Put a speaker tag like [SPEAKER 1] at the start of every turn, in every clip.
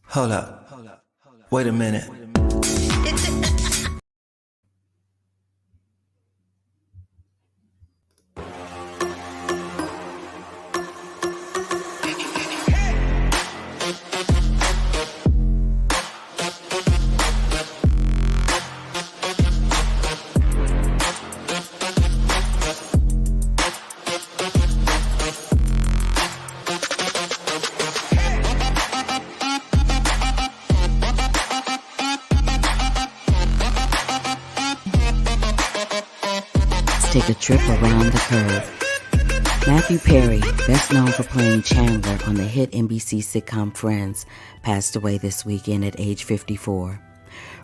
[SPEAKER 1] Hold up. Wait a minute.
[SPEAKER 2] Take a trip around the curve. Matthew Perry, best known for playing Chandler on the hit NBC sitcom Friends, passed away this weekend at age 54.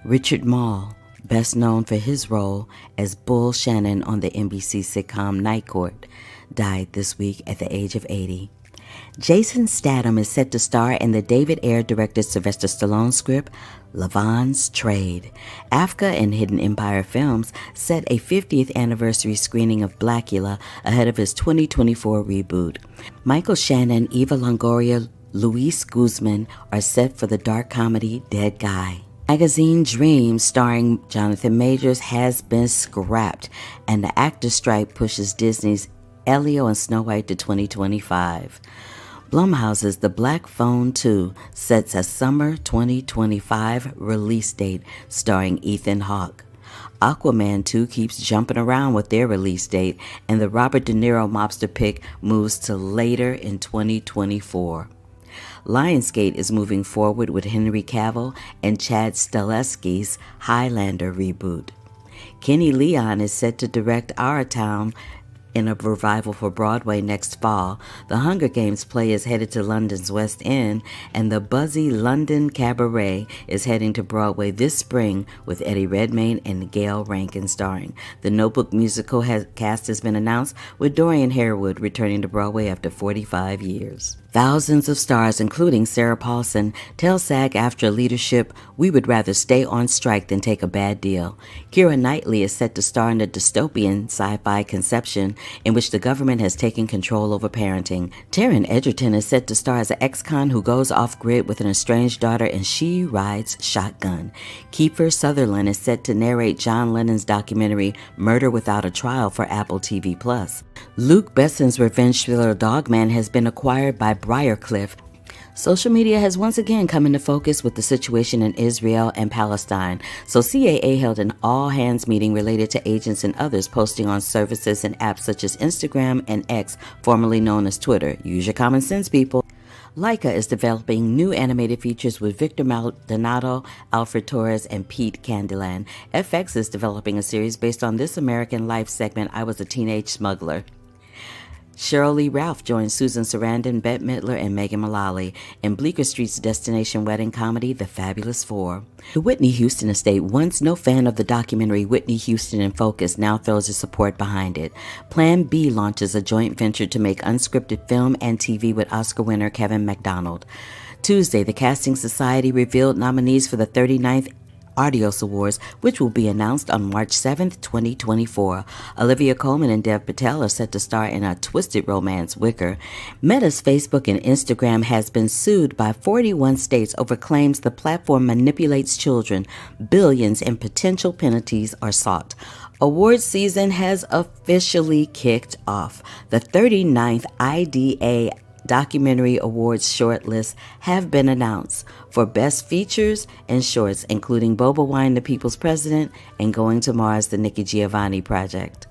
[SPEAKER 2] Richard Mall, best known for his role as Bull Shannon on the NBC sitcom Night Court, died this week at the age of 80. Jason Statham is set to star in the David Ayer-directed Sylvester Stallone script, Lavon's Trade. AFI and Hidden Empire Films set a 50th anniversary screening of Blackula ahead of his 2024 reboot. Michael Shannon, Eva Longoria, Luis Guzman are set for the dark comedy Dead Guy. Magazine Dream, starring Jonathan Majors, has been scrapped, and the actor strike pushes Disney's Elio and Snow White to 2025. Blumhouse's The Black Phone 2 sets a summer 2025 release date starring Ethan Hawke. Aquaman 2 keeps jumping around with their release date, and the Robert De Niro mobster pick moves to later in 2024. Lionsgate is moving forward with Henry Cavill and Chad Stahelski's Highlander reboot. Kenny Leon is set to direct Our Town in a revival for Broadway next fall. The Hunger Games play is headed to London's West End, and the buzzy London Cabaret is heading to Broadway this spring with Eddie Redmayne and Gail Rankin starring. The Notebook musical cast has been announced, with Dorian Harewood returning to Broadway after 45 years. Thousands of stars, including Sarah Paulson, tell SAG-AFTRA leadership, "We would rather stay on strike than take a bad deal." Keira Knightley is set to star in a dystopian sci-fi conception in which the government has taken control over parenting. Taron Egerton is set to star as an ex-con who goes off-grid with an estranged daughter, and she rides shotgun. Kiefer Sutherland is set to narrate John Lennon's documentary Murder Without a Trial for Apple TV+. Luke Besson's revenge thriller Dogman has been acquired by Briarcliff. Social media has once again come into focus with the situation in Israel and Palestine, so CAA held an all-hands meeting related to agents and others posting on services and apps such as Instagram and X, formerly known as Twitter. Use your common sense, people. Leica is developing new animated features with Victor Maldonado, Alfred Torres, and Pete Candelan. FX is developing a series based on This American Life segment, I Was a Teenage Smuggler. Cheryl Lee Ralph joins Susan Sarandon, Bette Midler, and Megan Mullally in Bleecker Street's destination wedding comedy, The Fabulous Four. The Whitney Houston estate, once no fan of the documentary Whitney Houston in Focus, now throws its support behind it. Plan B launches a joint venture to make unscripted film and TV with Oscar winner Kevin McDonald. Tuesday, the Casting Society revealed nominees for the 39th Artios Awards, which will be announced on March 7th, 2024. Olivia Colman and Dev Patel are set to star in a twisted romance, Wicker. Meta's Facebook and Instagram has been sued by 41 states over claims the platform manipulates children. Billions in potential penalties are sought. Awards season has officially kicked off. The 39th IDA Documentary Awards shortlists have been announced for Best Features and Shorts, including Boba Wine, The People's President, and Going to Mars, The Nikki Giovanni Project.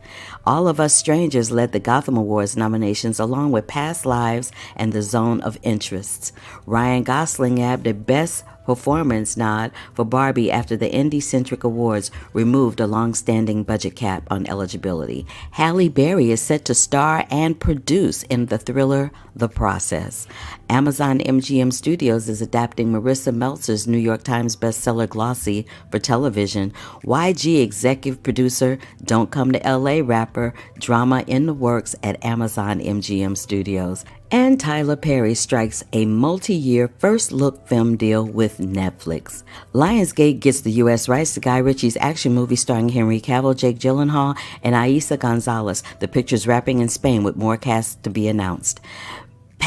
[SPEAKER 2] All of Us Strangers led the Gotham Awards nominations along with Past Lives and The Zone of Interests. Ryan Gosling had the Best Performance nod for Barbie after the Indie-centric awards removed a long-standing budget cap on eligibility. Halle Berry is set to star and produce in the thriller The Process. Amazon MGM Studios is adapting Marissa Meltzer's New York Times bestseller Glossy for television. YG executive producer Don't Come to LA rapper drama in the works at Amazon MGM Studios. And Tyler Perry strikes a multi-year first-look film deal with Netflix. Lionsgate gets the U.S. rights to Guy Ritchie's action movie starring Henry Cavill, Jake Gyllenhaal, and Aisa Gonzalez. The picture's wrapping in Spain with more casts to be announced.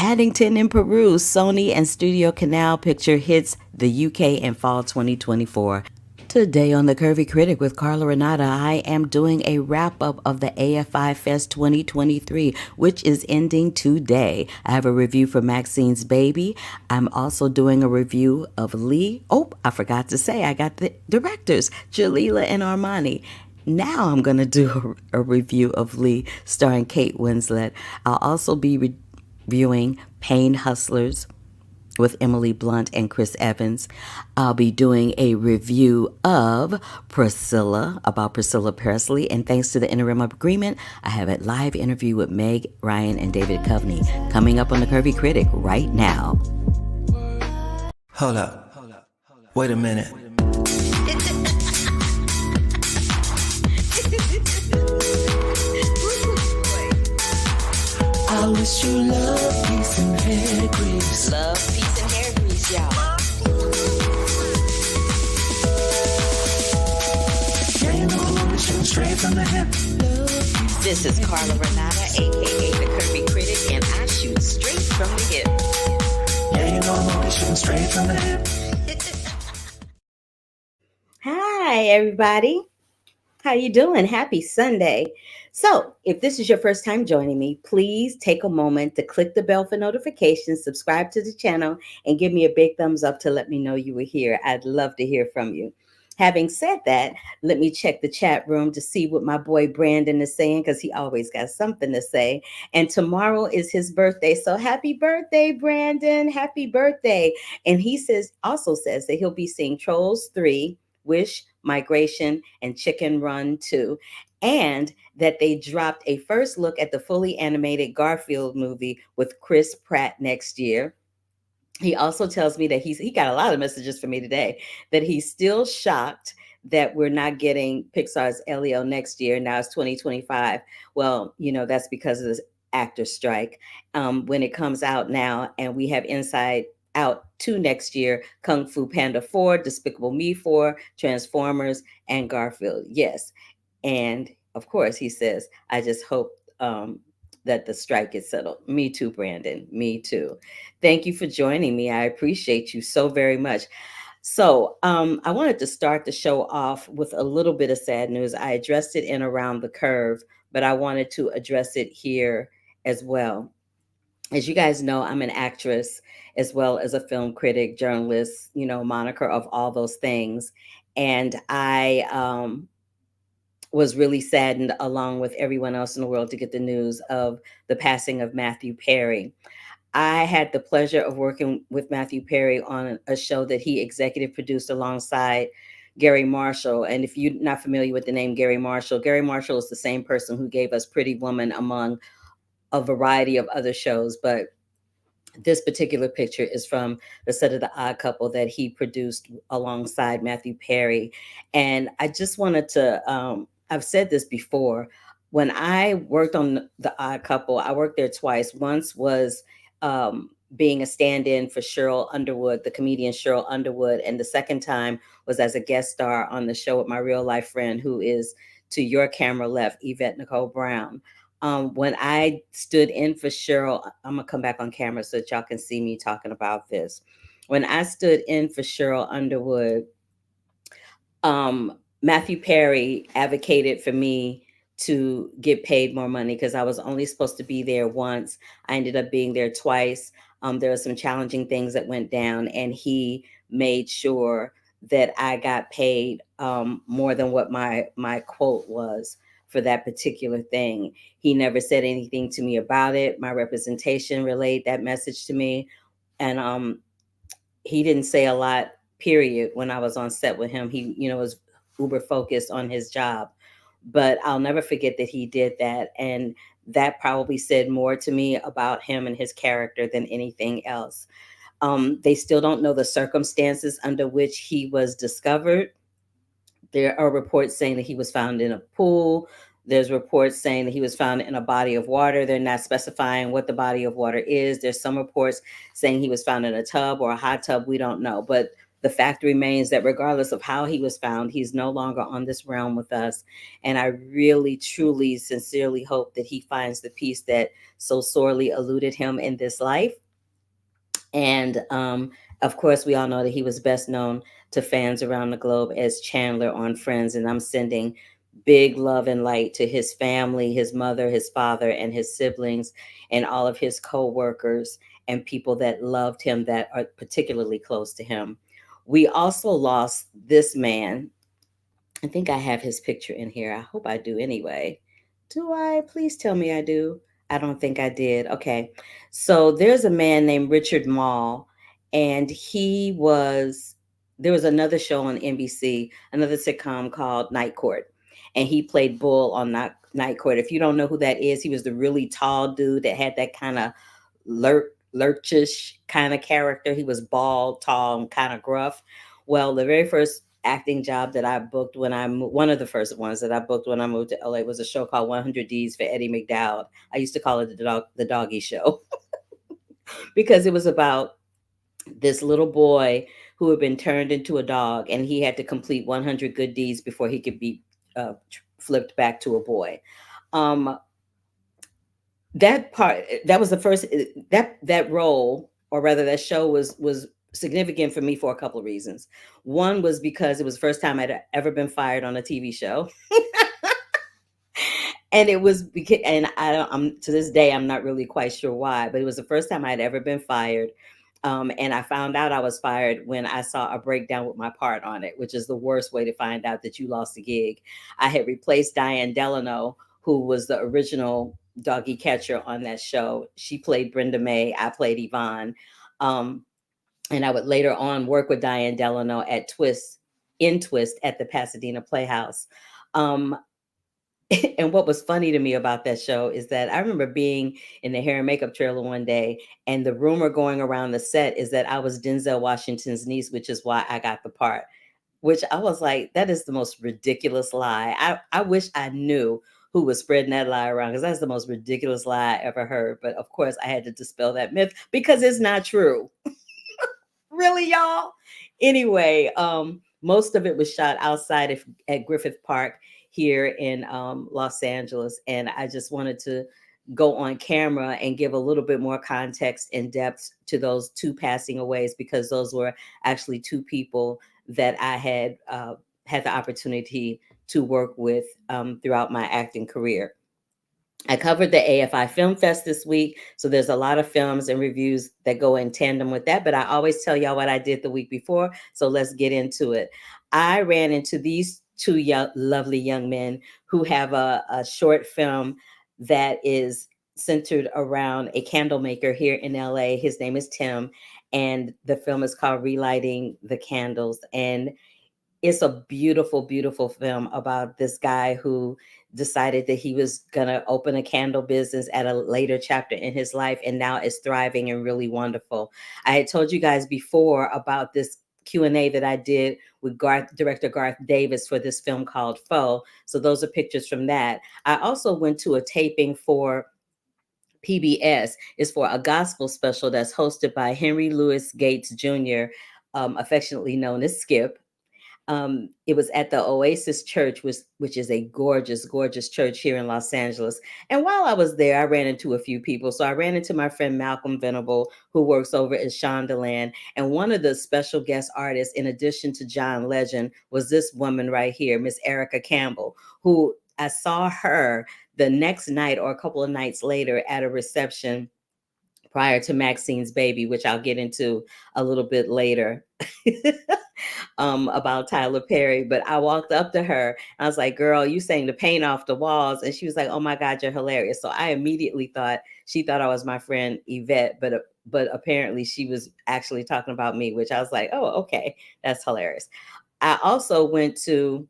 [SPEAKER 2] Paddington in Peru, Sony and Studio Canal Picture hits the UK in fall 2024. Today on The Curvy Critic with Carla Renata, I am doing a wrap-up of the AFI Fest 2023, which is ending today. I have a review for Maxine's Baby. I'm also doing a review of Lee. Oh, I forgot to say, I got the directors, Jalila and Armani. Now I'm going to do a review of Lee starring Kate Winslet. I'll also be reviewing PainHustlers with Emily Blunt and Chris Evans. I'll be doing a review of Priscilla, about Priscilla Presley, and thanks to the interim agreement, I have a live interview with Meg Ryan and David Coveney coming up on The Curvy Critic right now.
[SPEAKER 1] Hold up. Wait a minute. I wish you love, peace, and hair grease.
[SPEAKER 2] Love, peace, and hair grease, y'all.
[SPEAKER 1] Yeah, you know we shoot straight from the hip.
[SPEAKER 2] This is Carla Renata, a.k.a. The Curvy Critic, and I shoot straight from the hip.
[SPEAKER 1] Yeah, you know we shoot straight from the hip.
[SPEAKER 2] Hi, everybody. How you doing? Happy Sunday. So, if this is your first time joining me, please take a moment to click the bell for notifications, subscribe to the channel, and give me a big thumbs up to let me know you were here. I'd love to hear from you. Having said that, let me check the chat room to see what my boy Brandon is saying, because he always got something to say. And tomorrow is his birthday. So happy birthday, Brandon. Happy birthday. And he also says that he'll be seeing Trolls 3, Wish, Migration, and Chicken Run 2, and that they dropped a first look at the fully animated Garfield movie with Chris Pratt next year. He also tells me that he got a lot of messages for me today, that he's still shocked that we're not getting Pixar's Elio next year. Now it's 2025. Well, that's because of this actor strike. When it comes out now and we have Inside Out 2 next year, Kung Fu Panda 4, Despicable Me 4, Transformers, and Garfield. Yes. And of course, he says, I just hope that the strike is settled. Me too, Brandon. Me too. Thank you for joining me. I appreciate you so very much. So I wanted to start the show off with a little bit of sad news. I addressed it in Around the Curve, but I wanted to address it here as well. As you guys know, I'm an actress as well as a film critic, journalist, moniker of all those things. And I was really saddened, along with everyone else in the world, to get the news of the passing of Matthew Perry. I had the pleasure of working with Matthew Perry on a show that he executive produced alongside Gary Marshall. And if you're not familiar with the name Gary Marshall is the same person who gave us Pretty Woman, among a variety of other shows. But this particular picture is from the set of The Odd Couple that he produced alongside Matthew Perry. And I just wanted to, I've said this before, when I worked on The Odd Couple, I worked there twice. Once was being a stand-in for Cheryl Underwood, the comedian Cheryl Underwood. And the second time was as a guest star on the show with my real life friend, who is to your camera left, Yvette Nicole Brown. When I stood in for Cheryl, I'm gonna come back on camera so that y'all can see me talking about this. When I stood in for Cheryl Underwood, Matthew Perry advocated for me to get paid more money because I was only supposed to be there once. I ended up being there twice. There were some challenging things that went down, and he made sure that I got paid more than what my quote was for that particular thing. He never said anything to me about it. My representation relayed that message to me. And he didn't say a lot, period, when I was on set with him. He, was uber focused on his job. But I'll never forget that he did that. And that probably said more to me about him and his character than anything else. They still don't know the circumstances under which he was discovered. There are reports saying that he was found in a pool. There's reports saying that he was found in a body of water. They're not specifying what the body of water is. There's some reports saying he was found in a tub or a hot tub. We don't know. But the fact remains that regardless of how he was found, he's no longer on this realm with us. And I really, truly, sincerely hope that he finds the peace that so sorely eluded him in this life. And of course, we all know that he was best known to fans around the globe as Chandler on Friends. And I'm sending big love and light to his family, his mother, his father, and his siblings, and all of his co workers and people that loved him that are particularly close to him. We also lost this man. I think I have his picture in here. I hope I do anyway. Do I? Please tell me I do. I don't think I did. Okay. So there's a man named Richard Mall, and there was another show on NBC, another sitcom called Night Court, and he played Bull on Night Court. If you don't know who that is, he was the really tall dude that had that kind of lurchish kind of character. He was bald, tall, and kind of gruff. Well, the very first acting job that I booked one of the first ones that I booked when I moved to LA was a show called 100 D's for Eddie McDowd. I used to call it the doggy show because it was about this little boy who had been turned into a dog, and he had to complete 100 good deeds before he could be flipped back to a boy. Um, that was the first that role, or rather that show, was significant for me for a couple of reasons. One was because it was the first time I'd ever been fired on a TV show. And it was because, and I'm to this day I'm not really quite sure why, but it was the first time I'd ever been fired. And I found out I was fired when I saw a breakdown with my part on it, which is the worst way to find out that you lost a gig. I had replaced Diane Delano, who was the original doggy catcher on that show. She played Brenda May. I played Yvonne. And I would later on work with Diane Delano at Twist at the Pasadena Playhouse. And what was funny to me about that show is that I remember being in the hair and makeup trailer one day, and the rumor going around the set is that I was Denzel Washington's niece, which is why I got the part. Which I was like, that is the most ridiculous lie. I wish I knew who was spreading that lie around, because that's the most ridiculous lie I ever heard. But of course, I had to dispel that myth because it's not true. Really, y'all? Anyway, most of it was shot outside at Griffith Park here in Los Angeles. And I just wanted to go on camera and give a little bit more context and depth to those two passing aways, because those were actually two people that I had the opportunity to work with throughout my acting career. I covered the AFI Film Fest this week, so there's a lot of films and reviews that go in tandem with that, but I always tell y'all what I did the week before, so let's get into it. I ran into these two lovely young men who have a short film that is centered around a candle maker here in LA. His name is Tim, and the film is called Relighting the Candles. And it's a beautiful, beautiful film about this guy who decided that he was going to open a candle business at a later chapter in his life, and now is thriving and really wonderful. I had told you guys before about this Q&A that I did with director Garth Davis for this film called Foe. So those are pictures from that. I also went to a taping for PBS. It's for a gospel special that's hosted by Henry Louis Gates Jr., affectionately known as Skip. It was at the Oasis Church, which is a gorgeous, gorgeous church here in Los Angeles. And while I was there, I ran into a few people. So I ran into my friend Malcolm Venable, who works over at Shondaland. And one of the special guest artists, in addition to John Legend, was this woman right here, Miss Erica Campbell, who I saw her the next night or a couple of nights later at a reception prior to Maxine's baby, which I'll get into a little bit later. About Tyler Perry. But I walked up to her and I was like, girl, you sang the paint off the walls. And she was like, oh my God, you're hilarious. So I immediately thought she thought I was my friend Yvette, but apparently she was actually talking about me, which I was like, oh, okay, that's hilarious. I also went to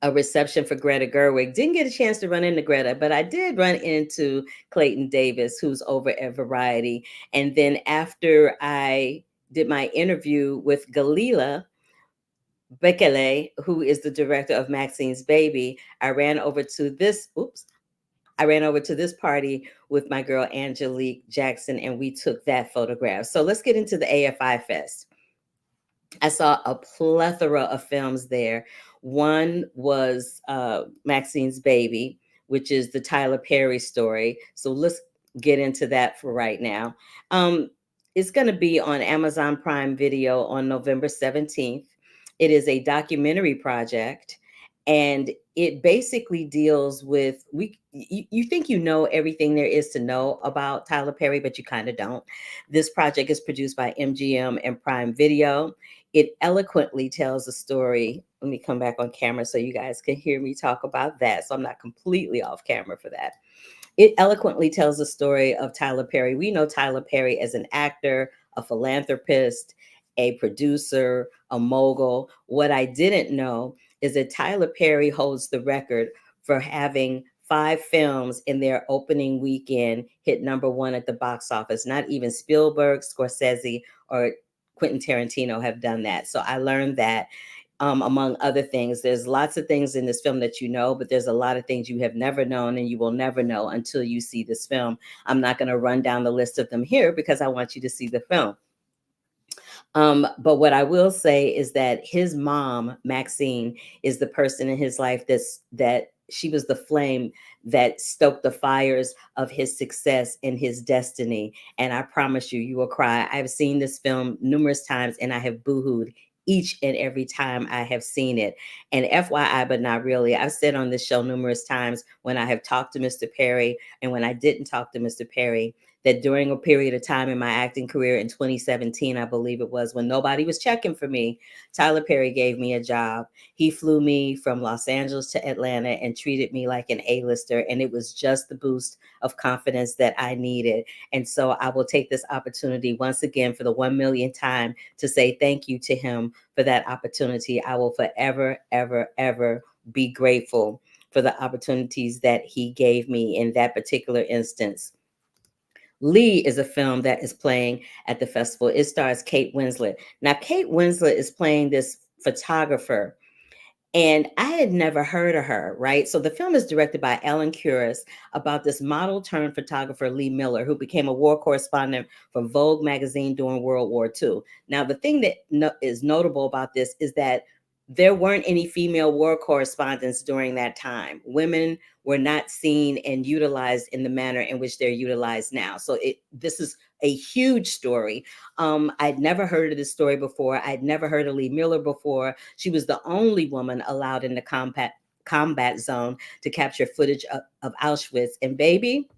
[SPEAKER 2] a reception for Greta Gerwig. Didn't get a chance to run into Greta, but I did run into Clayton Davis, who's over at Variety. And then after I did my interview with Galila Bekele, who is the director of Maxine's Baby, I ran over to this party with my girl Angelique Jackson, and we took that photograph. So let's get into the AFI Fest.
[SPEAKER 3] I saw a plethora of films there. One was Maxine's Baby, which is the Tyler Perry story. So let's get into that for right now. Um, it's going to be on Amazon Prime Video on November 17th. It is a documentary project, and it basically deals with you think you know everything there is to know about Tyler Perry, but you kind of don't. This project is produced by MGM and Prime Video. It eloquently tells a story. Let me come back on camera so you guys can hear me talk about that. So I'm not completely off camera for that. It eloquently tells the story of Tyler Perry. We know Tyler Perry as an actor, a philanthropist, a producer, a mogul. What I didn't know is that Tyler Perry holds the record for having 5 films in their opening weekend hit #1 at the box office. Not even Spielberg, Scorsese, or Quentin Tarantino have done that. So I learned that, among other things. There's lots of things in this film that you know, but there's a lot of things you have never known and you will never know until you see this film. I'm not going to run down the list of them here because I want you to see the film. But what I will say is that his mom, Maxine, is the person in his life that she was the flame that stoked the fires of his success and his destiny. And I promise you, you will cry. I've seen this film numerous times and I have boohooed each and every time I have seen it. And FYI, but not really, I've said on this show numerous times when I have talked to Mr. Perry and when I didn't talk to Mr. Perry, that during a period of time in my acting career in 2017, I believe it was, when nobody was checking for me, Tyler Perry gave me a job. He flew me from Los Angeles to Atlanta and treated me like an A-lister. And it was just the boost of confidence that I needed. And so I will take this opportunity once again for the 1 millionth time to say thank you to him for that opportunity. I will forever, ever, ever be grateful for the opportunities that he gave me in that particular instance. Lee is a film that is playing at the festival. It stars Kate Winslet. Now, Kate Winslet is playing this photographer, and I had never heard of her, right? So the film is directed by Ellen Kuras about this model turned photographer, Lee Miller, who became a war correspondent for Vogue magazine during World War II. Now, the thing that is notable about this is that there weren't any female war correspondents during that time. Women were not seen and utilized in the manner in which they're utilized now. So this is a huge story. I'd never heard of this story before. I'd never heard of Lee Miller before. She was the only woman allowed in the combat zone to capture footage of Auschwitz. And baby,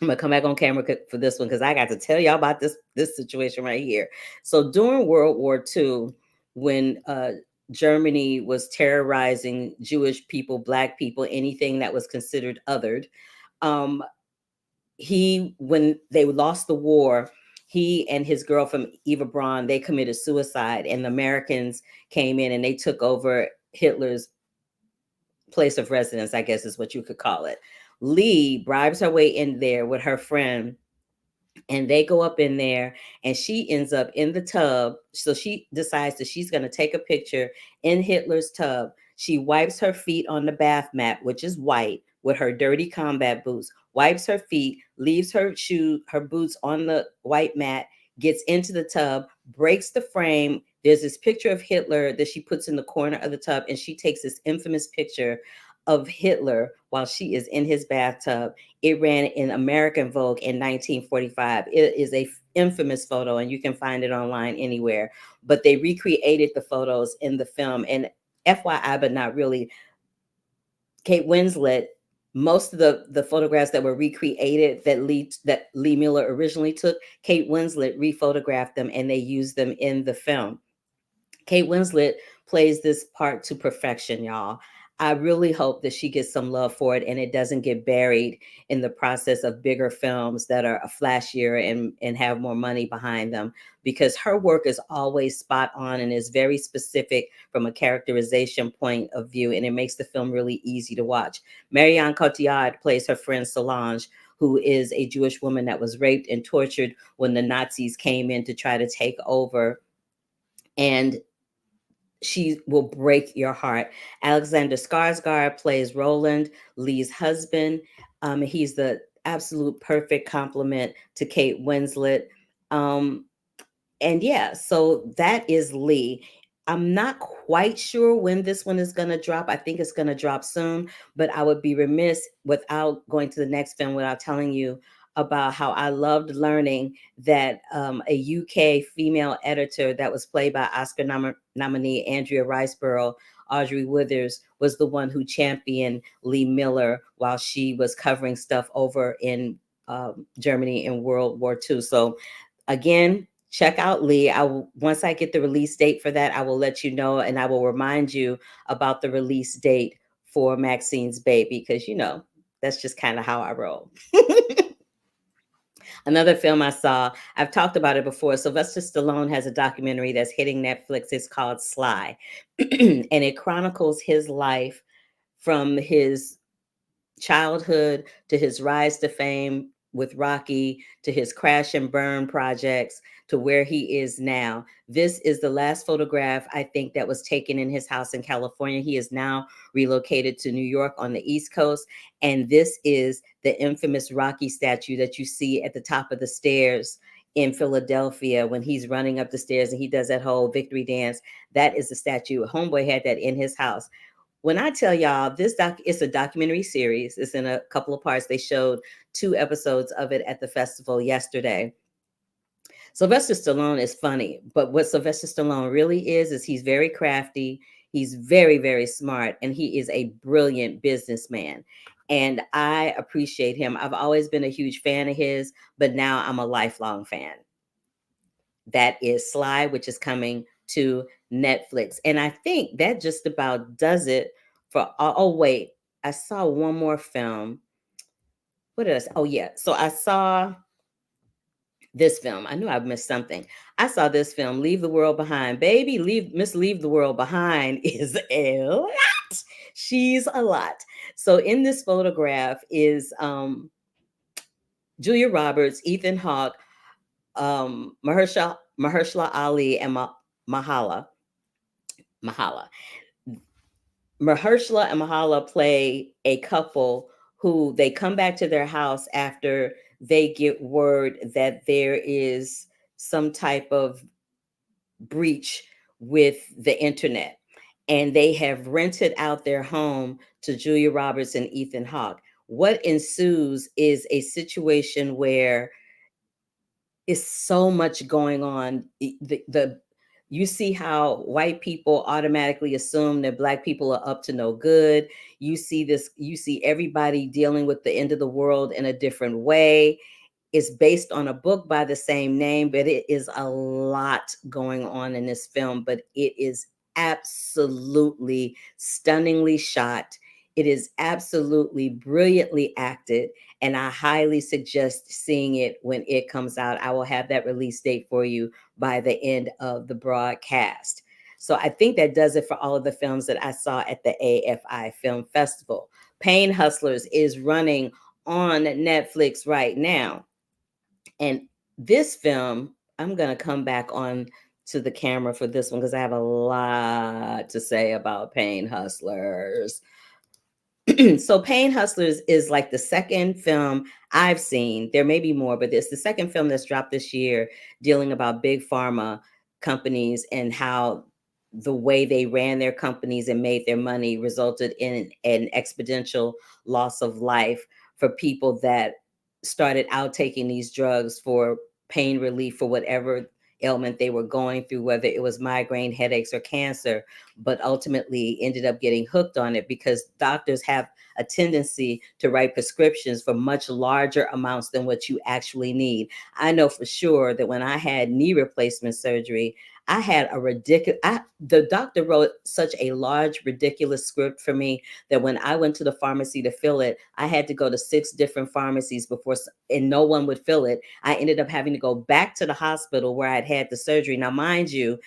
[SPEAKER 3] I'm gonna come back on camera for this one because I got to tell y'all about this situation right here. So during World War II, when Germany was terrorizing Jewish people, Black people, anything that was considered othered, um, when they lost the war, he and his girlfriend Eva Braun, they committed suicide, and the Americans came in and they took over Hitler's place of residence, I guess is what you could call it. Lee bribes her way in there with her friend, and they go up in there and she ends up in the tub. So she decides that she's going to take a picture in Hitler's tub. She wipes her feet on the bath mat, which is white, with her dirty combat boots, wipes her feet, leaves her boots on the white mat, gets into the tub, breaks the frame. There's this picture of Hitler that she puts in the corner of the tub, and she takes this infamous picture of Hitler while she is in his bathtub. It ran in American Vogue in 1945. It is a infamous photo, and you can find it online anywhere. But they recreated the photos in the film. And FYI, but not really, Kate Winslet, most of the photographs that were recreated that Lee Miller originally took, Kate Winslet rephotographed them and they used them in the film. Kate Winslet plays this part to perfection, y'all. I really hope that she gets some love for it and it doesn't get buried in the process of bigger films that are flashier and have more money behind them, because her work is always spot on and is very specific from a characterization point of view, and it makes the film really easy to watch. Marianne Cotillard plays her friend Solange, who is a Jewish woman that was raped and tortured when the Nazis came in to try to take over. And she will break your heart. Alexander Skarsgård plays Roland, Lee's husband. He's the absolute perfect complement to Kate Winslet. Um, And yeah, so that is Lee. I'm not quite sure when this one is going to drop. I think it's going to drop soon, but I would be remiss without going to the next film without telling you about how I loved learning that a UK female editor that was played by Oscar nominee Andrea Riceborough, Audrey Withers, was the one who championed Lee Miller while she was covering stuff over in Germany in World War II. So again, check out Lee. Once I get the release date for that, I will let you know, and I will remind you about the release date for Maxine's Baby, because that's just kind of how I roll. Another film I saw, I've talked about it before. Sylvester Stallone has a documentary that's hitting Netflix. It's called Sly, and it chronicles his life from his childhood to his rise to fame with Rocky, to his crash and burn projects, to where he is now. This is the last photograph, I think, that was taken in his house in California. He is now relocated to New York on the East Coast. And this is the infamous Rocky statue that you see at the top of the stairs in Philadelphia when he's running up the stairs and he does that whole victory dance. That is the statue. Homeboy had that in his house. When I tell y'all it's a documentary series. It's in a couple of parts. They showed 2 episodes of it at the festival yesterday. Sylvester Stallone is funny, but what Sylvester Stallone really is he's very crafty. He's very, very smart, and he is a brilliant businessman. And I appreciate him. I've always been a huge fan of his, but now I'm a lifelong fan. That is Sly, which is coming to Netflix. And I think that just about does it for, oh, wait, I saw one more film. What did I say? Oh, yeah. So I saw this film. I knew I missed something. I saw this film, Leave the World Behind. Baby, Leave the World Behind is a lot. She's a lot. So in this photograph is Julia Roberts, Ethan Hawke, Mahershala Ali, and Mahala. Mahershala and Mahala play a couple who they come back to their house after they get word that there is some type of breach with the internet. And they have rented out their home to Julia Roberts and Ethan Hawke. What ensues is a situation where is so much going on. You see how white people automatically assume that Black people are up to no good. You see everybody dealing with the end of the world in a different way. It's based on a book by the same name, but it is a lot going on in this film, but it is absolutely stunningly shot. It is absolutely brilliantly acted, and I highly suggest seeing it when it comes out. I will have that release date for you by the end of the broadcast. So I think that does it for all of the films that I saw at the AFI Film Festival. Pain Hustlers is running on Netflix right now. And this film, I'm going to come back on to the camera for this one because I have a lot to say about Pain Hustlers. So Pain Hustlers is like the second film I've seen. There may be more, but it's the second film that's dropped this year dealing about big pharma companies and how the way they ran their companies and made their money resulted in an exponential loss of life for people that started out taking these drugs for pain relief for whatever ailment they were going through, whether it was migraine, headaches, or cancer, but ultimately ended up getting hooked on it because doctors have a tendency to write prescriptions for much larger amounts than what you actually need. I know for sure that when I had knee replacement surgery, I had the doctor wrote such a large, ridiculous script for me that when I went to the pharmacy to fill it, I had to go to 6 different pharmacies and no one would fill it. I ended up having to go back to the hospital where I'd had the surgery. Now, mind you,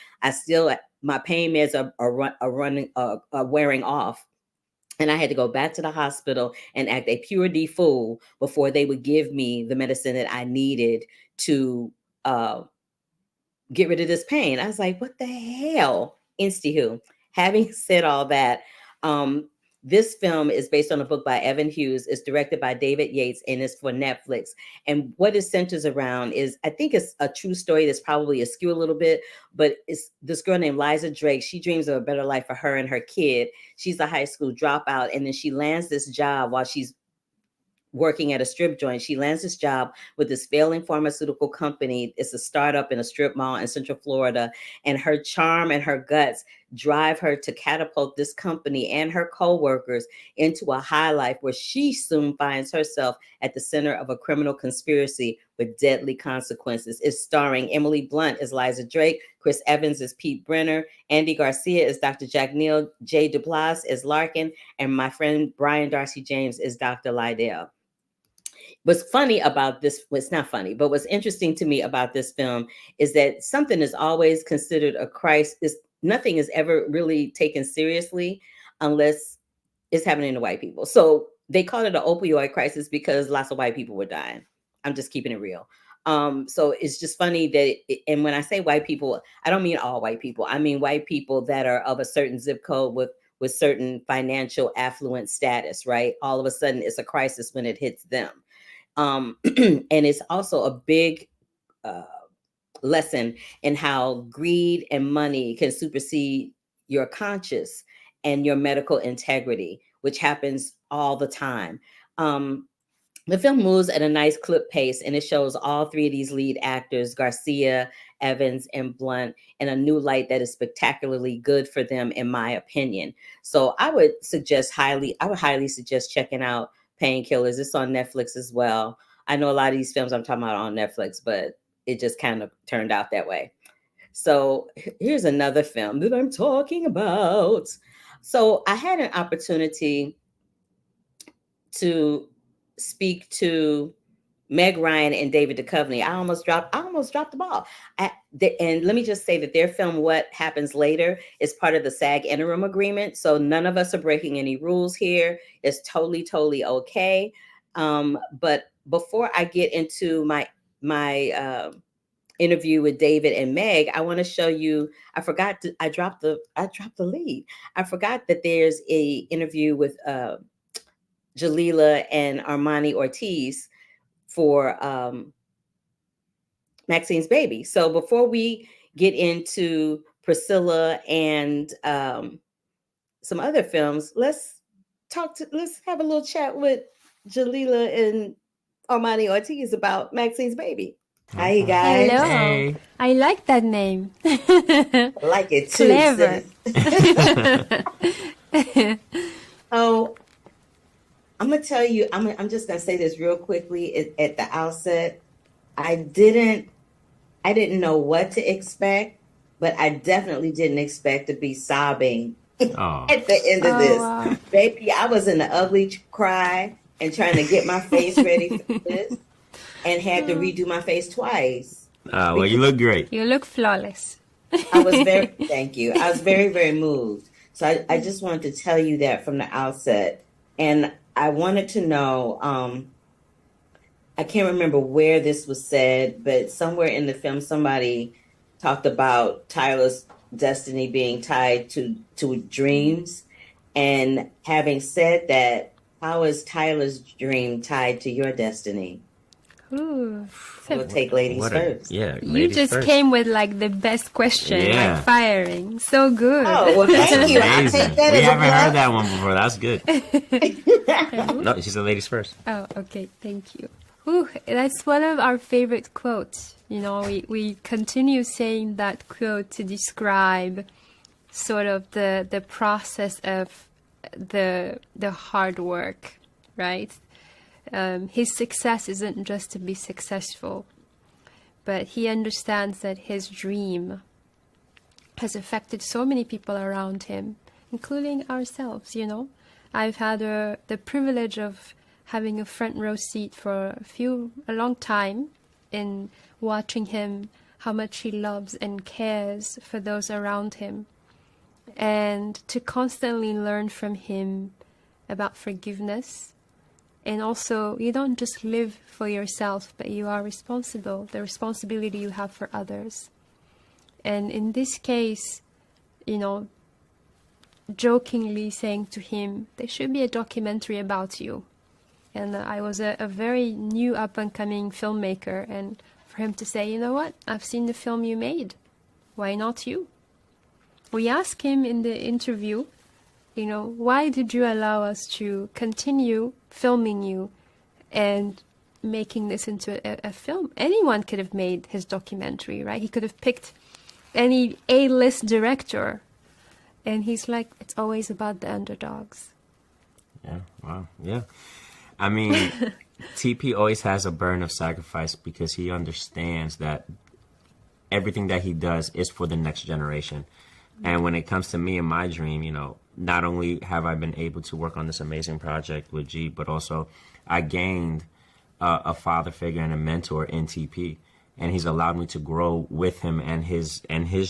[SPEAKER 3] my pain meds are wearing off. And I had to go back to the hospital and act a pure D fool before they would give me the medicine that I needed to get rid of this pain. I was like, what the hell? Insti-hoo. Having said all that, This film is based on a book by Evan Hughes. It's directed by David Yates and it's for Netflix. And what it centers around is, I think it's a true story that's probably askew a little bit, but it's this girl named Liza Drake. She dreams of a better life for her and her kid. She's a high school dropout, and then she lands this job while she's working at a strip joint. She lands this job with this failing pharmaceutical company. It's a startup in a strip mall in Central Florida. And her charm and her guts drive her to catapult this company and her co-workers into a high life where she soon finds herself at the center of a criminal conspiracy with deadly consequences. It's starring Emily Blunt as Liza Drake, Chris Evans as Pete Brenner, Andy Garcia as Dr. Jack Neal, Jay Duplass as Larkin, and my friend Brian Darcy James as Dr. Lydell. What's funny about this, well, it's not funny, but what's interesting to me about this film is that something is always considered a crisis. Nothing is ever really taken seriously unless it's happening to white people. So they called it an opioid crisis because lots of white people were dying. I'm just keeping it real. So it's just funny that, and when I say white people, I don't mean all white people. I mean white people that are of a certain zip code with certain financial affluent status, right? All of a sudden it's a crisis when it hits them. And it's also a big lesson in how greed and money can supersede your conscience and your medical integrity, which happens all the time. The film moves at a nice clip pace, and it shows all three of these lead actors, Garcia, Evans, and Blunt, in a new light that is spectacularly good for them, in my opinion. So I would highly suggest checking out Painkillers. It's on Netflix as well. I know a lot of these films I'm talking about are on Netflix, but it just kind of turned out that way. So here's another film that I'm talking about. So I had an opportunity to speak to Meg Ryan and David Duchovny. I almost dropped the ball. And let me just say that their film, What Happens Later, is part of the SAG interim agreement. So none of us are breaking any rules here. It's totally, totally okay. But before I get into my interview with David and Meg, I want to show you. I dropped the lead. I forgot that there's a interview with Jalila and Armani Ortiz for Maxine's Baby. So before we get into Priscilla and some other films, let's have a little chat with Jalila and Armani Ortiz about Maxine's Baby. Hi, you guys.
[SPEAKER 4] Hello.
[SPEAKER 5] Hey.
[SPEAKER 4] I like that name.
[SPEAKER 3] I like it too.
[SPEAKER 4] Clever.
[SPEAKER 3] So I'm gonna tell you, I'm just gonna say this real quickly at the outset. I didn't know what to expect, but I definitely didn't expect to be sobbing at the end of this.
[SPEAKER 4] Wow.
[SPEAKER 3] Baby, I was in the ugly cry and trying to get my face ready for this and had to redo my face twice.
[SPEAKER 5] Well, you look great.
[SPEAKER 4] You look flawless.
[SPEAKER 3] Thank you. I was very, very moved. So I just wanted to tell you that from the outset. And I wanted to know, I can't remember where this was said, but somewhere in the film, somebody talked about Tyler's destiny being tied to dreams. And having said that, how is Tyler's dream tied to your destiny?
[SPEAKER 4] Ooh.
[SPEAKER 3] We'll take ladies first.
[SPEAKER 5] Yeah,
[SPEAKER 4] You
[SPEAKER 5] ladies
[SPEAKER 4] just
[SPEAKER 5] first.
[SPEAKER 4] came with like the best question,
[SPEAKER 5] Yeah.
[SPEAKER 4] like firing. So good.
[SPEAKER 3] Oh, well, thank you. I
[SPEAKER 5] Amazing.
[SPEAKER 3] take that
[SPEAKER 5] We
[SPEAKER 3] as a
[SPEAKER 5] haven't heard
[SPEAKER 3] plus.
[SPEAKER 5] that one before. That's good. No, she said ladies first.
[SPEAKER 4] Oh, okay. Thank you. Ooh, that's one of our favorite quotes. You know, we continue saying that quote to describe sort of the process of the hard work, right? His success isn't just to be successful, but he understands that his dream has affected so many people around him, including ourselves, you know. I've had the privilege of having a front row seat for a long time in watching him, how much he loves and cares for those around him, and to constantly learn from him about forgiveness. And also, you don't just live for yourself, but you are responsible, the responsibility you have for others. And in this case, you know, jokingly saying to him, there should be a documentary about you. And I was a very new up-and-coming filmmaker, and for him to say, you know what, I've seen the film you made. Why not you? We asked him in the interview, you know, why did you allow us to continue filming you and making this into a film? Anyone could have made his documentary, right? He could have picked any A-list director. And he's like, it's always about the underdogs.
[SPEAKER 5] Yeah, wow, yeah. I mean, TP always has a burden of sacrifice because he understands that everything that he does is for the next generation. And when it comes to me and my dream, you know, not only have I been able to work on this amazing project with G, but also I gained a father figure and a mentor in TP. And he's allowed me to grow with him and his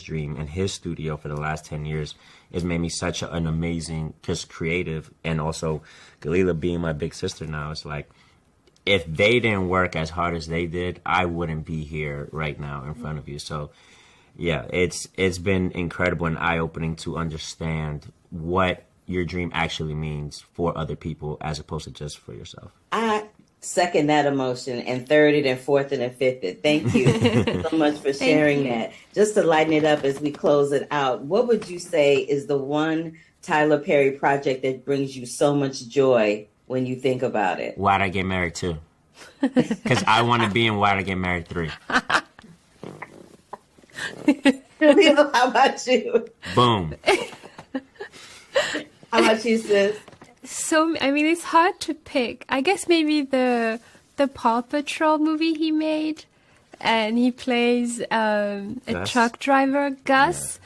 [SPEAKER 5] dream and his studio for the last 10 years. It's made me such an amazing, just creative, and also Galila being my big sister now. It's like, if they didn't work as hard as they did, I wouldn't be here right now in front of you. So yeah, it's been incredible and eye-opening to understand what your dream actually means for other people as opposed to just for yourself.
[SPEAKER 3] I second that emotion and third it and fourth it and fifth it. Thank you so much for sharing that. Just to lighten it up as we close it out, what would you say is the one Tyler Perry project that brings you so much joy when you think about it?
[SPEAKER 5] Why'd I Get Married 2? Because I want to be in Why'd I Get Married 3.
[SPEAKER 3] How about you?
[SPEAKER 5] Boom.
[SPEAKER 3] How about you, sis?
[SPEAKER 4] So, I mean, it's hard to pick. I guess maybe the Paw Patrol movie he made, and he plays a truck driver, Gus,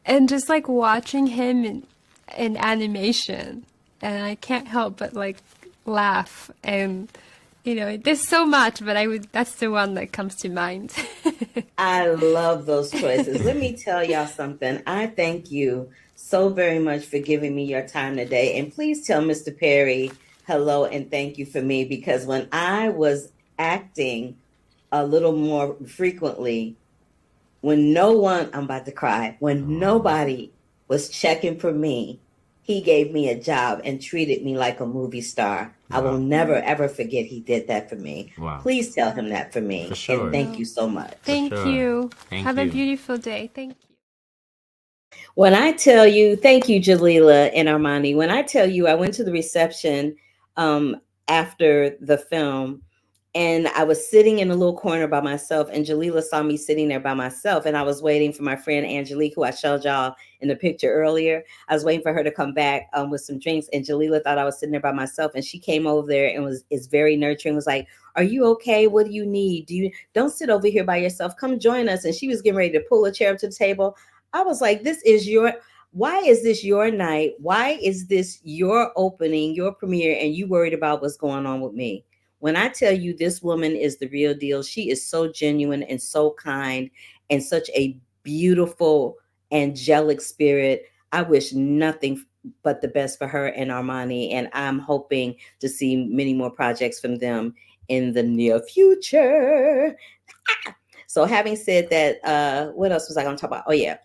[SPEAKER 4] and just like watching him in animation, and I can't help but like laugh. And you know, there's so much, but that's the one that comes to mind.
[SPEAKER 3] I love those choices. Let me tell y'all something. I thank you so very much for giving me your time today. And please tell Mr. Perry hello and thank you for me, because when I was acting a little more frequently, when no one, I'm about to cry, when nobody was checking for me, he gave me a job and treated me like a movie star. Wow. I will never, ever forget he did that for me. Wow. Please tell him that for me. For sure. And thank you so much.
[SPEAKER 4] Thank you. Have a beautiful day. Thank you.
[SPEAKER 3] When I tell you, thank you, Jalila and Armani. When I tell you, I went to the reception after the film, and I was sitting in a little corner by myself, and Jalila saw me sitting there by myself, and I was waiting for my friend Angelique, who I showed y'all in the picture earlier. I was waiting for her to come back with some drinks, and Jalila thought I was sitting there by myself, and she came over there and is very nurturing, was like, are you okay? What do you need? Don't sit over here by yourself. Come join us. And she was getting ready to pull a chair up to the table. I was like, why is this your night? Why is this your opening, your premiere, and you worried about what's going on with me? When I tell you this woman is the real deal, she is so genuine and so kind and such a beautiful, angelic spirit. I wish nothing but the best for her and Armani, and I'm hoping to see many more projects from them in the near future. So having said that, what else was I going to talk about? Oh, yeah.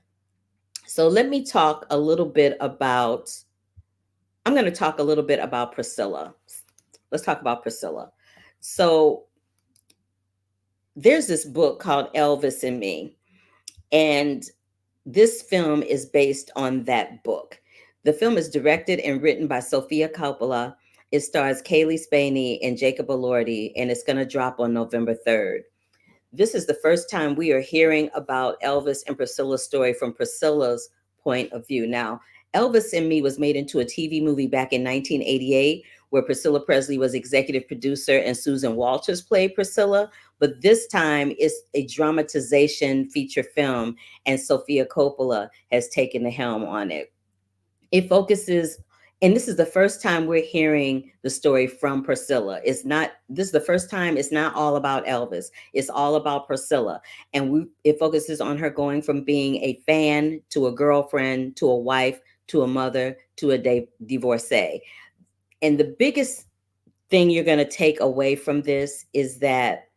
[SPEAKER 3] So let me talk a little bit about, I'm going to talk a little bit about Priscilla. Let's talk about Priscilla. So there's this book called Elvis and Me, and this film is based on that book. The film is directed and written by Sofia Coppola. It stars Kaylee Spaney and Jacob Elordi, and it's going to drop on November 3rd. This is the first time we are hearing about Elvis and Priscilla's story from Priscilla's point of view. Now, Elvis and Me was made into a TV movie back in 1988, where Priscilla Presley was executive producer and Susan Walters played Priscilla. But this time it's a dramatization feature film, and Sofia Coppola has taken the helm on it. It focuses, and this is the first time we're hearing the story from Priscilla. This is the first time it's not all about Elvis. It's all about Priscilla. And it focuses on her going from being a fan to a girlfriend, to a wife, to a mother, to a divorcee. And the biggest thing you're going to take away from this is that,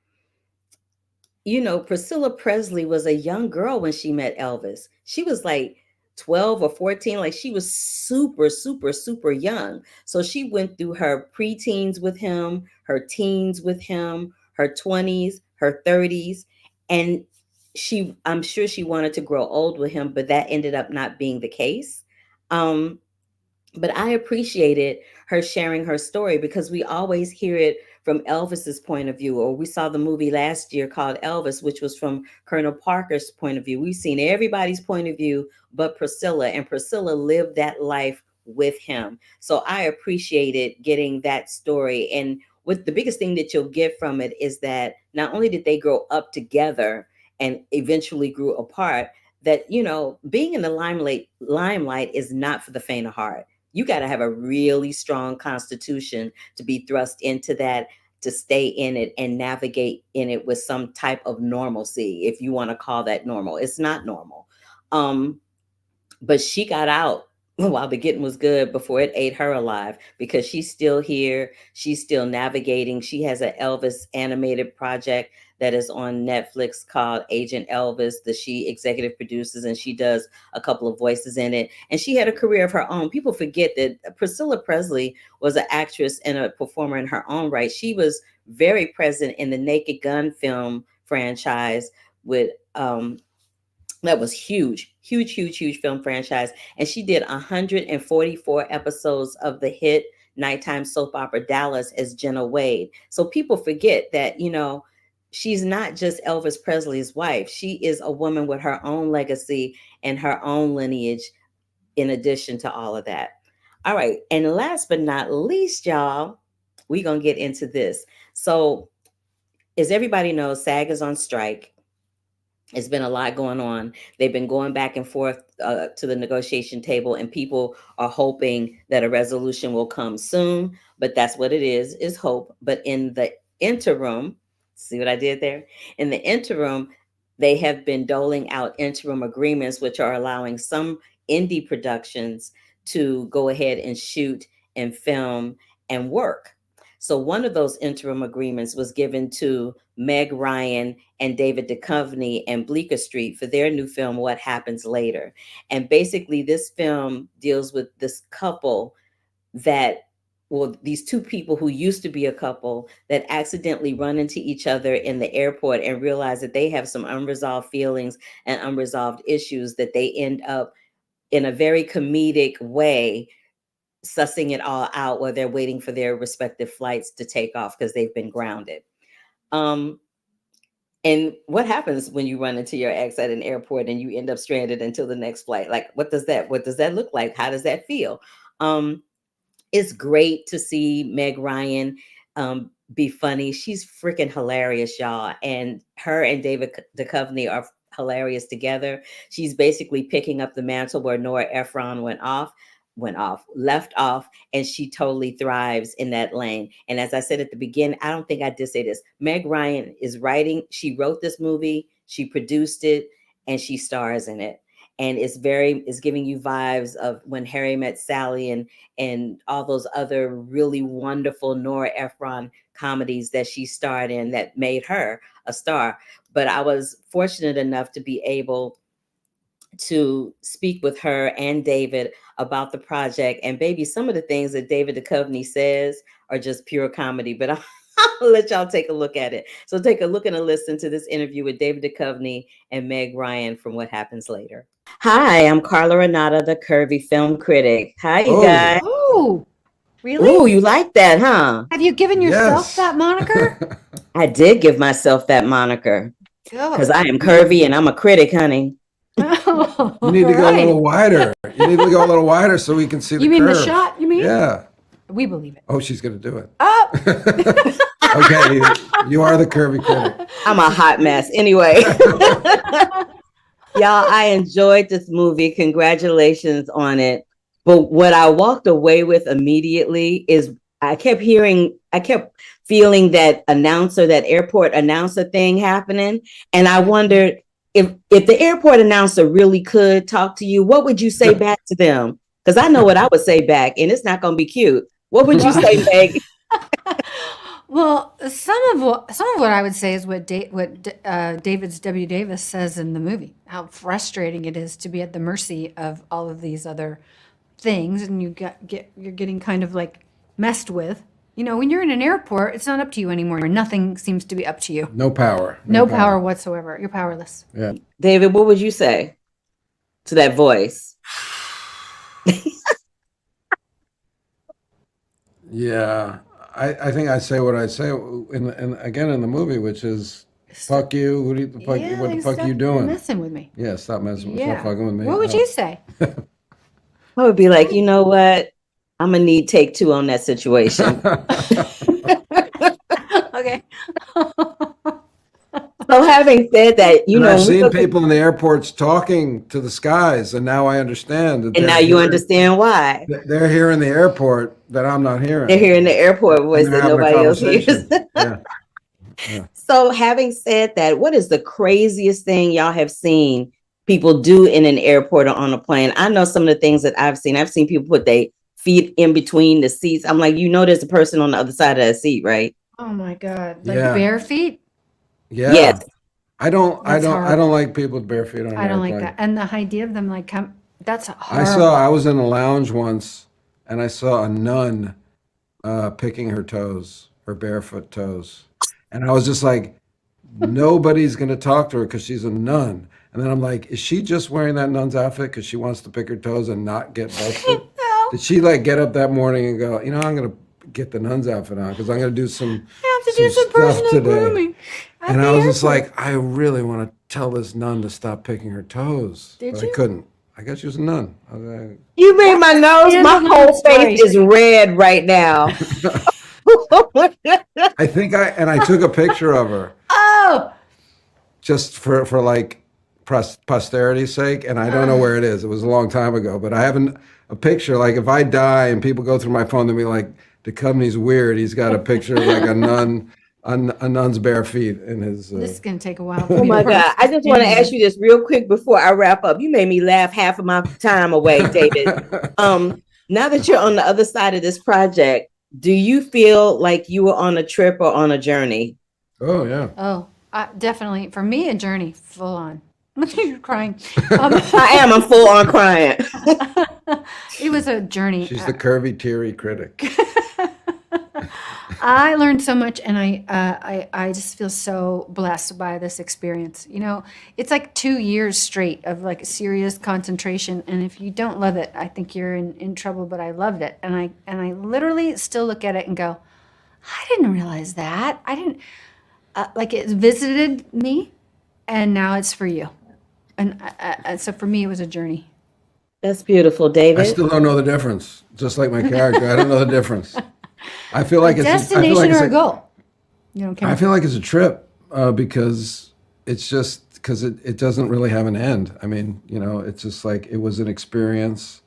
[SPEAKER 3] you know, Priscilla Presley was a young girl when she met Elvis. She was like 12 or 14. Like she was super, super, super young. So she went through her preteens with him, her teens with him, her 20s, her 30s. And I'm sure she wanted to grow old with him, but that ended up not being the case. But I appreciated her sharing her story because we always hear it from Elvis's point of view, or we saw the movie last year called Elvis, which was from Colonel Parker's point of view. We've seen everybody's point of view but Priscilla, and Priscilla lived that life with him. So I appreciated getting that story. And what the biggest thing that you'll get from it is that not only did they grow up together and eventually grew apart, that, you know, being in the limelight is not for the faint of heart. You got to have a really strong constitution to be thrust into that, to stay in it and navigate in it with some type of normalcy, if you want to call that normal. It's not normal. But she got out while the getting was good before it ate her alive, because she's still here. She's still navigating. She has an Elvis animated project that is on Netflix called Agent Elvis, that she executive produces, and she does a couple of voices in it. And she had a career of her own. People forget that Priscilla Presley was an actress and a performer in her own right. She was very present in the Naked Gun film franchise with that was huge film franchise. And she did 144 episodes of the hit nighttime soap opera Dallas as Jenna Wade. So people forget that, you know, she's not just Elvis Presley's wife. She is a woman with her own legacy and her own lineage in addition to all of that. All right. And last but not least, y'all, we're going to get into this. So as everybody knows, SAG is on strike. It's been a lot going on. They've been going back and forth to the negotiation table, and people are hoping that a resolution will come soon. But that's what it is hope. But in the interim, see what I did there? In the interim, they have been doling out interim agreements, which are allowing some indie productions to go ahead and shoot and film and work. So one of those interim agreements was given to Meg Ryan and David Duchovny and Bleecker Street for their new film, What Happens Later. And basically this film deals with this couple that, well, these two people who used to be a couple that accidentally run into each other in the airport and realize that they have some unresolved feelings and unresolved issues, that they end up in a very comedic way sussing it all out while they're waiting for their respective flights to take off because they've been grounded. And what happens when you run into your ex at an airport and you end up stranded until the next flight? Like, what does that look like? How does that feel? It's great to see Meg Ryan be funny. She's freaking hilarious, y'all. And her and David Duchovny are hilarious together. She's basically picking up the mantle where Nora Ephron left off, and she totally thrives in that lane. And as I said at the beginning, I don't think I did say this, Meg Ryan is writing, she wrote this movie, she produced it, and she stars in it. And it's giving you vibes of When Harry Met Sally and all those other really wonderful Nora Ephron comedies that she starred in that made her a star. But I was fortunate enough to be able to speak with her and David about the project. And baby, some of the things that David Duchovny says are just pure comedy, but I'll let y'all take a look at it. So take a look and a listen to this interview with David Duchovny and Meg Ryan from What Happens Later. Hi, I'm Carla Renata, the Curvy Film Critic. Hi, you guys.
[SPEAKER 6] Oh, really?
[SPEAKER 3] Oh, you like that, huh?
[SPEAKER 6] Have you given yourself that moniker?
[SPEAKER 3] I did give myself that moniker because I am curvy and I'm a critic, honey.
[SPEAKER 6] Oh,
[SPEAKER 7] You need to go a little wider. You need to go a little wider so we can see the
[SPEAKER 6] You mean
[SPEAKER 7] curve.
[SPEAKER 6] the shot, you mean?
[SPEAKER 7] Yeah.
[SPEAKER 6] We believe it.
[SPEAKER 7] Oh, she's going to do it.
[SPEAKER 6] Oh,
[SPEAKER 7] Okay, you are the curvy critic.
[SPEAKER 3] I'm a hot mess. Anyway. Y'all, I enjoyed this movie. Congratulations on it. But what I walked away with immediately is I kept feeling that airport announcer thing happening. And I wondered if the airport announcer really could talk to you, what would you say back to them? Because I know what I would say back, and it's not going to be cute. What would you say, Meg?
[SPEAKER 6] Well, some of what I would say is what David's W. Davis says in the movie. How frustrating it is to be at the mercy of all of these other things, and you're getting kind of like messed with. You know, when you're in an airport, it's not up to you anymore. Nothing seems to be up to you.
[SPEAKER 7] No power.
[SPEAKER 6] No power whatsoever. You're powerless.
[SPEAKER 7] Yeah.
[SPEAKER 3] David, what would you say to that voice?
[SPEAKER 7] Yeah. I think I say what I say again in the movie, which is fuck you. What the fuck are you doing?
[SPEAKER 6] Messing with me.
[SPEAKER 7] Yeah, stop messing with
[SPEAKER 6] Yeah.
[SPEAKER 7] Stop fucking with me.
[SPEAKER 6] What would you say?
[SPEAKER 3] I would be like, you know what? I'm gonna need take two on that situation.
[SPEAKER 6] Okay.
[SPEAKER 3] So having said that,
[SPEAKER 7] And I've seen people in the airports talking to the skies, and now I understand that.
[SPEAKER 3] And now you understand why.
[SPEAKER 7] They're here in the airport that I'm not hearing.
[SPEAKER 3] They're hearing the airport voice
[SPEAKER 7] And they're
[SPEAKER 3] that
[SPEAKER 7] having a
[SPEAKER 3] nobody else hears.
[SPEAKER 7] conversation. Yeah.
[SPEAKER 3] So having said that, what is the craziest thing y'all have seen people do in an airport or on a plane? I know some of the things that I've seen. I've seen people put their feet in between the seats. I'm like, you know, there's a person on the other side of that seat, right?
[SPEAKER 6] Oh my God. Like
[SPEAKER 7] Yeah.
[SPEAKER 6] bare feet?
[SPEAKER 7] Yeah.
[SPEAKER 3] Yes.
[SPEAKER 7] I don't
[SPEAKER 6] horrible.
[SPEAKER 7] like people with bare feet on an
[SPEAKER 6] I don't like
[SPEAKER 7] airplane.
[SPEAKER 6] that. And the idea of them like that's horrible.
[SPEAKER 7] I was in a lounge once and I saw a nun picking her toes, her barefoot toes. And I was just like, nobody's going to talk to her because she's a nun. And then I'm like, is she just wearing that nun's outfit because she wants to pick her toes and not get busted?
[SPEAKER 6] No.
[SPEAKER 7] Did she like get up that morning and go, you know, I'm going to get the nun's outfit on because I'm going to do some
[SPEAKER 6] I have to do some
[SPEAKER 7] stuff
[SPEAKER 6] personal
[SPEAKER 7] today.
[SPEAKER 6] grooming. at
[SPEAKER 7] And
[SPEAKER 6] the
[SPEAKER 7] I was just
[SPEAKER 6] airport.
[SPEAKER 7] like, I really want to tell this nun to stop picking her toes.
[SPEAKER 6] Did
[SPEAKER 7] But
[SPEAKER 6] you?
[SPEAKER 7] I couldn't. I guess she was a nun. I was like,
[SPEAKER 3] You made my nose,
[SPEAKER 6] End
[SPEAKER 3] my
[SPEAKER 6] of the
[SPEAKER 3] whole
[SPEAKER 6] story.
[SPEAKER 3] face is red right now.
[SPEAKER 7] I think I took a picture of her
[SPEAKER 6] Oh,
[SPEAKER 7] just for like posterity's sake, and I don't know where it is. It was a long time ago, but I haven't a picture. Like if I die and people go through my phone, they'll be like, "The company's weird. He's got a picture of like a nun, a nun's bare feet in his."
[SPEAKER 6] this is going to take a while.
[SPEAKER 3] Oh my God. I just want to ask you this real quick before I wrap up. You made me laugh half of my time away, David. Now that you're on the other side of this project, do you feel like you were on a trip or on a journey?
[SPEAKER 7] Oh yeah.
[SPEAKER 6] Oh, definitely. For me, a journey full on. You're crying.
[SPEAKER 3] I am. I'm full on crying.
[SPEAKER 6] It was a journey.
[SPEAKER 7] She's the curvy, teary critic.
[SPEAKER 6] I learned so much, and I just feel so blessed by this experience. You know, it's like 2 years straight of like serious concentration, and if you don't love it, I think you're in trouble. But I loved it, and I literally still look at it and go, I didn't realize that. I didn't like it visited me, and now it's for you, and so for me, it was a journey.
[SPEAKER 3] That's beautiful,
[SPEAKER 7] I
[SPEAKER 3] David.
[SPEAKER 7] still don't know the difference. Just like my character, I don't know the difference. I feel like
[SPEAKER 6] A
[SPEAKER 7] it's
[SPEAKER 6] destination or a goal. You don't care.
[SPEAKER 7] I feel like it's a trip because it's just because it doesn't really have an end. I mean, you know, it's just like it was an experience.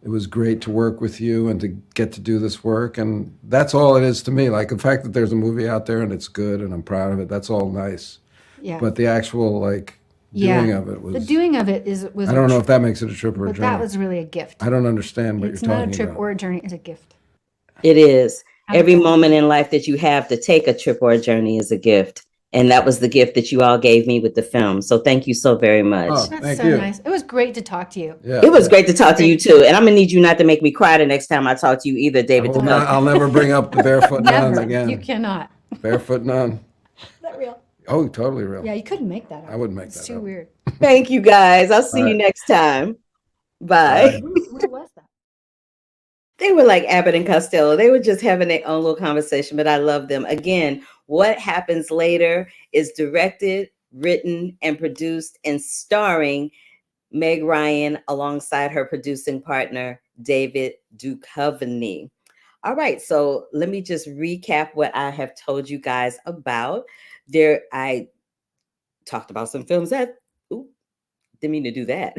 [SPEAKER 7] It was great to work with you and to get to do this work. And that's all it is to me. Like the fact that there's a movie out there and it's good and I'm proud of it, that's all nice.
[SPEAKER 6] Yeah.
[SPEAKER 7] But the actual like doing of it was,
[SPEAKER 6] the doing of it was.
[SPEAKER 7] I don't know if that makes it a trip or a
[SPEAKER 6] But
[SPEAKER 7] journey.
[SPEAKER 6] that was really a gift.
[SPEAKER 7] I don't understand what
[SPEAKER 6] It's
[SPEAKER 7] you're
[SPEAKER 6] not
[SPEAKER 7] talking
[SPEAKER 6] a trip
[SPEAKER 7] about.
[SPEAKER 6] or a journey. It's a gift.
[SPEAKER 3] It is. Every moment in life that you have to take a trip or a journey is a gift. And that was the gift that you all gave me with the film. So thank you so very much.
[SPEAKER 7] Oh,
[SPEAKER 6] That's
[SPEAKER 7] thank
[SPEAKER 6] so
[SPEAKER 7] you.
[SPEAKER 6] nice. It was great to talk to you.
[SPEAKER 7] Yeah.
[SPEAKER 3] It was great to talk to you too. And I'm gonna need you not to make me cry the next time I talk to you either, David.
[SPEAKER 7] I'll never bring up the barefoot nun
[SPEAKER 6] Never.
[SPEAKER 7] again.
[SPEAKER 6] You cannot.
[SPEAKER 7] Barefoot nun.
[SPEAKER 6] Is that real?
[SPEAKER 7] Oh, totally real.
[SPEAKER 6] Yeah, you couldn't make that up.
[SPEAKER 7] I wouldn't make
[SPEAKER 6] It's
[SPEAKER 7] that
[SPEAKER 6] too
[SPEAKER 7] up.
[SPEAKER 6] weird.
[SPEAKER 3] Thank you guys. I'll see
[SPEAKER 7] All
[SPEAKER 3] you
[SPEAKER 7] right.
[SPEAKER 3] next time. Bye.
[SPEAKER 6] Where was that?
[SPEAKER 3] They were like Abbott and Costello. They were just having their own little conversation, but I love them. Again, What Happens Later is directed, written, and produced and starring Meg Ryan alongside her producing partner, David Duchovny. All right, so let me just recap what I have told you guys about. I talked about some films didn't mean to do that.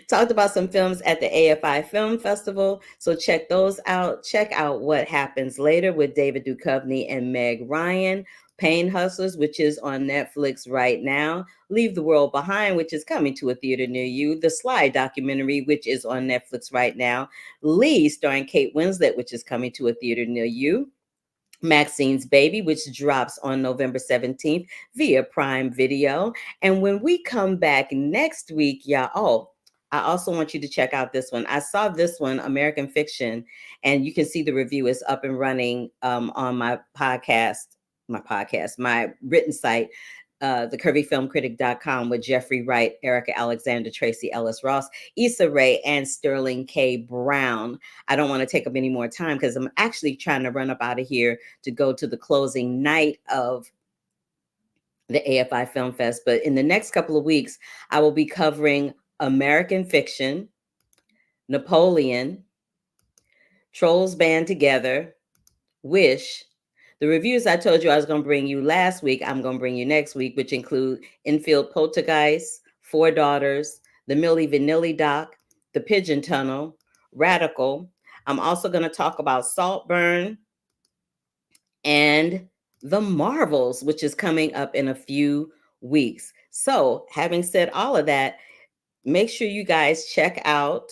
[SPEAKER 3] Talked about some films at the AFI Film Festival. So check those out. Check out What Happens Later with David Duchovny and Meg Ryan. PainHustlers, which is on Netflix right now. Leave the World Behind, which is coming to a theater near you. The Sly documentary, which is on Netflix right now. Lee, starring Kate Winslet, which is coming to a theater near you. Maxine's Baby, which drops on November 17th via Prime Video. And when we come back next week, y'all, I also want you to check out this one. I saw this one, American Fiction, and you can see the review is up and running on my written site, thecurvyfilmcritic.com, with Jeffrey Wright, Erica Alexander, Tracy Ellis Ross, Issa Rae, and Sterling K. Brown. I don't want to take up any more time because I'm actually trying to run up out of here to go to the closing night of the AFI Film Fest. But in the next couple of weeks, I will be covering American Fiction, Napoleon, Trolls Band Together, Wish. The reviews I told you I was going to bring you last week, I'm going to bring you next week, which include Infield Poltergeist, Four Daughters, The Milli Vanilli Doc, The Pigeon Tunnel, Radical. I'm also going to talk about Saltburn and The Marvels, which is coming up in a few weeks. So, having said all of that, make sure you guys check out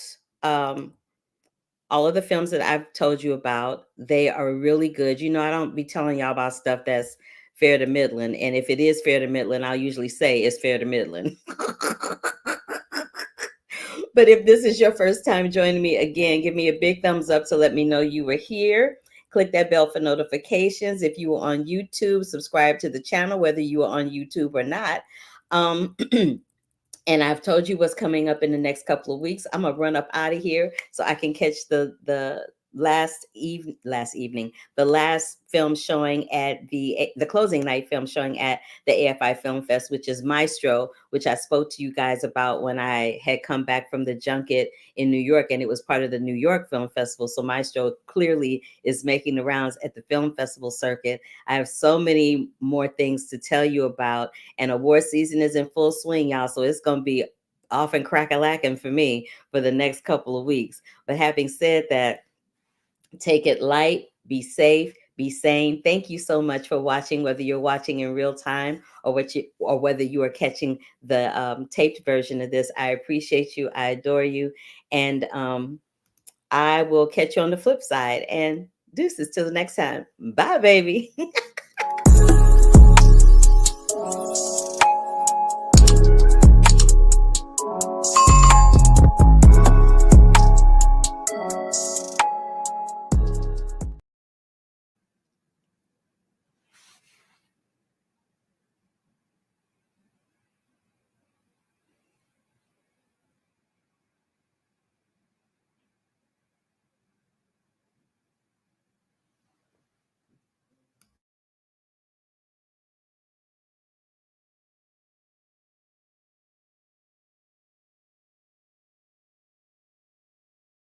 [SPEAKER 3] all of the films that I've told you about. They are really good. You know, I don't be telling y'all about stuff that's fair to middling. And if it is fair to middling, I'll usually say it's fair to middling. But if this is your first time joining me, again, give me a big thumbs up to let me know you were here. Click that bell for notifications. If you were on YouTube, subscribe to the channel, whether you are on YouTube or not. And I've told you what's coming up in the next couple of weeks. I'm gonna run up out of here so I can catch the last film showing at the closing night film showing at the AFI Film Fest, which is Maestro, which I spoke to you guys about when I had come back from the junket in New York, and it was part of the New York Film Festival. So Maestro clearly is making the rounds at the film festival circuit. I have so many more things to tell you about, and award season is in full swing, y'all. So it's gonna be off and crack-a-lacking for me for the next couple of weeks. But having said that, take it light, be safe, be sane. Thank you so much for watching, whether you're watching in real time or whether you are catching the taped version of this. I appreciate you. I adore you. And I will catch you on the flip side. And deuces till the next time. Bye, baby.